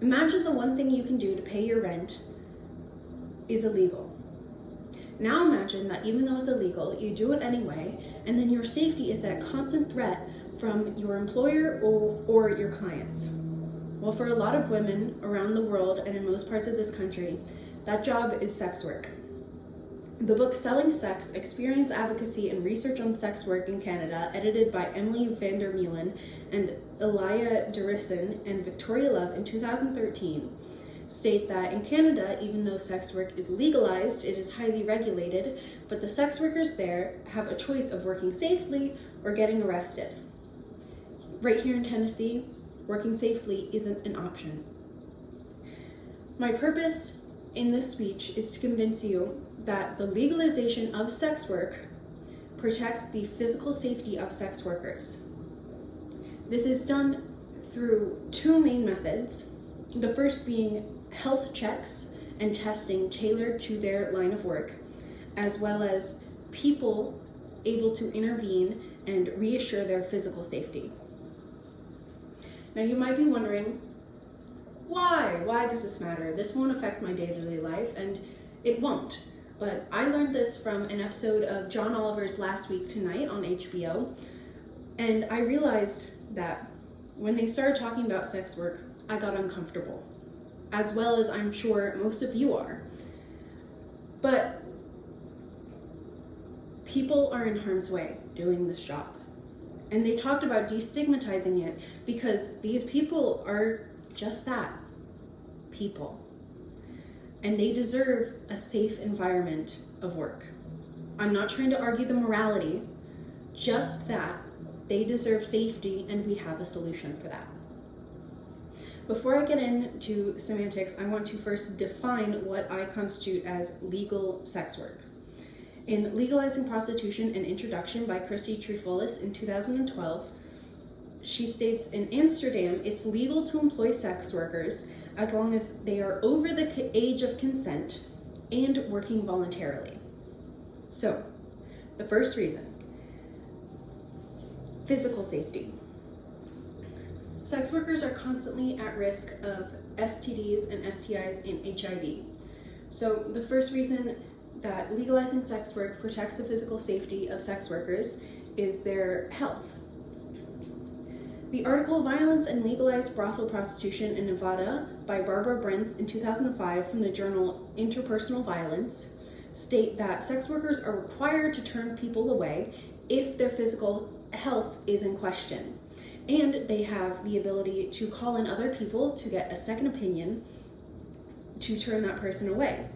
Imagine the one thing you can do to pay your rent is illegal. Now imagine that even though it's illegal, you do it anyway, and then your safety is at constant threat from your employer or your clients. Well, for a lot of women around the world and in most parts of this country, that job is sex work. The book Selling Sex, Experience, Advocacy, and Research on Sex Work in Canada, edited by Emily van der Meulen and Elia Derissen and Victoria Love in 2013, state that in Canada, even though sex work is legalized, it is highly regulated, but the sex workers there have a choice of working safely or getting arrested. Right here in Tennessee, working safely isn't an option. My purpose in this speech is to convince you that the legalization of sex work protects the physical safety of sex workers. This is done through two main methods, the first being health checks and testing tailored to their line of work, as well as people able to intervene and reassure their physical safety. Now you might be wondering, why? Why does this matter? This won't affect my day-to-day life, and it won't. But I learned this from an episode of John Oliver's Last Week Tonight on HBO, and I realized that when they started talking about sex work, I got uncomfortable, as well as I'm sure most of you are. But people are in harm's way doing this job. And they talked about destigmatizing it because these people are just that, people. And they deserve a safe environment of work. I'm not trying to argue the morality, just that they deserve safety and we have a solution for that. Before I get into semantics, I want to first define what I constitute as legal sex work. In Legalizing Prostitution, an Introduction by Christy Trifolis in 2012, she states, in Amsterdam, it's legal to employ sex workers as long as they are over the age of consent and working voluntarily. So, the first reason, physical safety. Sex workers are constantly at risk of STDs and STIs and HIV. So the first reason that legalizing sex work protects the physical safety of sex workers is their health. The article Violence and Legalized Brothel Prostitution in Nevada by Barbara Brentz in 2005 from the journal Interpersonal Violence state that sex workers are required to turn people away if their physical health is in question. And they have the ability to call in other people to get a second opinion to turn that person away.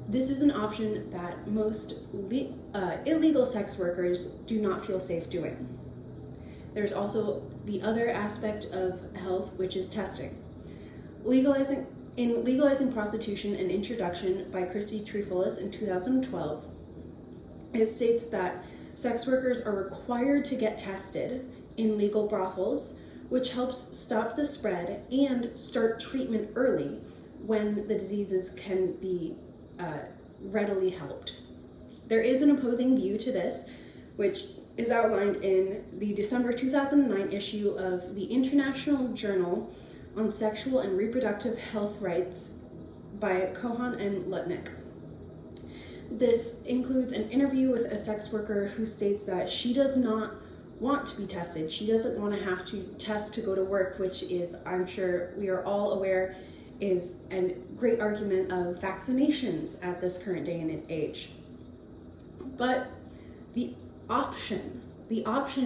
This is an option that most illegal sex workers do not feel safe doing. There's also the other aspect of health, which is testing. In Legalizing Prostitution, an Introduction by Christy Trifolis in 2012, it states that sex workers are required to get tested in legal brothels, which helps stop the spread and start treatment early when the diseases can be readily helped. There is an opposing view to this, which is outlined in the December 2009 issue of the International Journal on Sexual and Reproductive Health Rights by Cohen and Lutnick. This includes an interview with a sex worker who states that she does not want to be tested. She doesn't want to have to test to go to work, which is, I'm sure we are all aware, is a great argument of vaccinations at this current day and age. But the option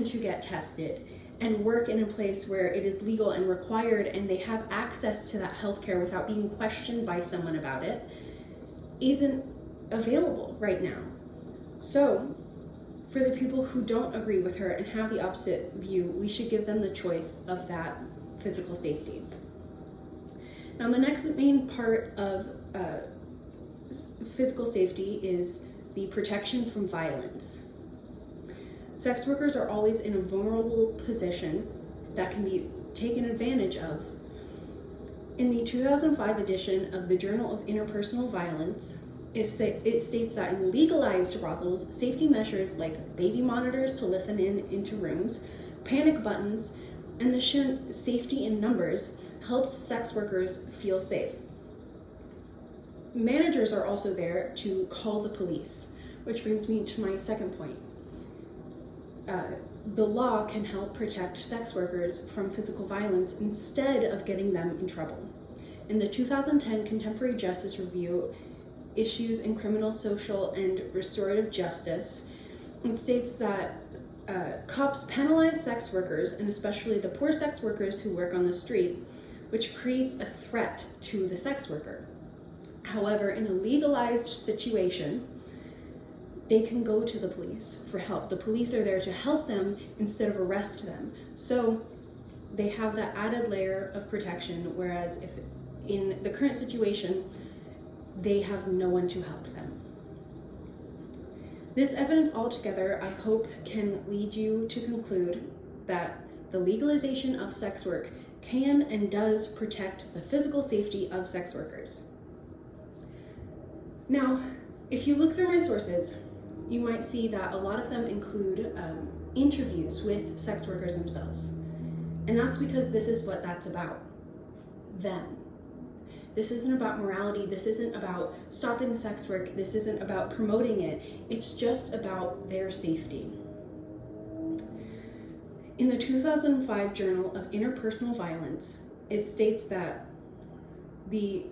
to get tested and work in a place where it is legal and required and they have access to that healthcare without being questioned by someone about it isn't available right now. So, for the people who don't agree with her and have the opposite view, we should give them the choice of that physical safety. Now, the next main part of physical safety is the protection from violence. Sex workers are always in a vulnerable position that can be taken advantage of. In the 2005 edition of the Journal of Interpersonal Violence, it states that in legalized brothels, safety measures like baby monitors to listen into rooms, panic buttons, and the safety in numbers helps sex workers feel safe. Managers are also there to call the police, which brings me to my second point. The law can help protect sex workers from physical violence instead of getting them in trouble. In the 2010 Contemporary Justice Review, Issues in Criminal, Social, and Restorative Justice, it states that cops penalize sex workers, and especially the poor sex workers who work on the street, which creates a threat to the sex worker. However, in a legalized situation, they can go to the police for help. The police are there to help them instead of arrest them. So they have that added layer of protection, whereas if in the current situation, they have no one to help them. This evidence altogether, I hope, can lead you to conclude that the legalization of sex work can and does protect the physical safety of sex workers. Now, if you look through my sources, you might see that a lot of them include interviews with sex workers themselves. And that's because this is what that's about, them. This isn't about morality, this isn't about stopping sex work, this isn't about promoting it, it's just about their safety. In the 2005 Journal of Interpersonal Violence, it states that the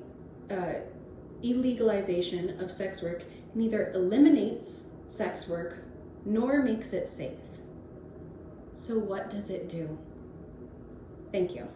illegalization of sex work neither eliminates sex work nor makes it safe. So what does it do? Thank you.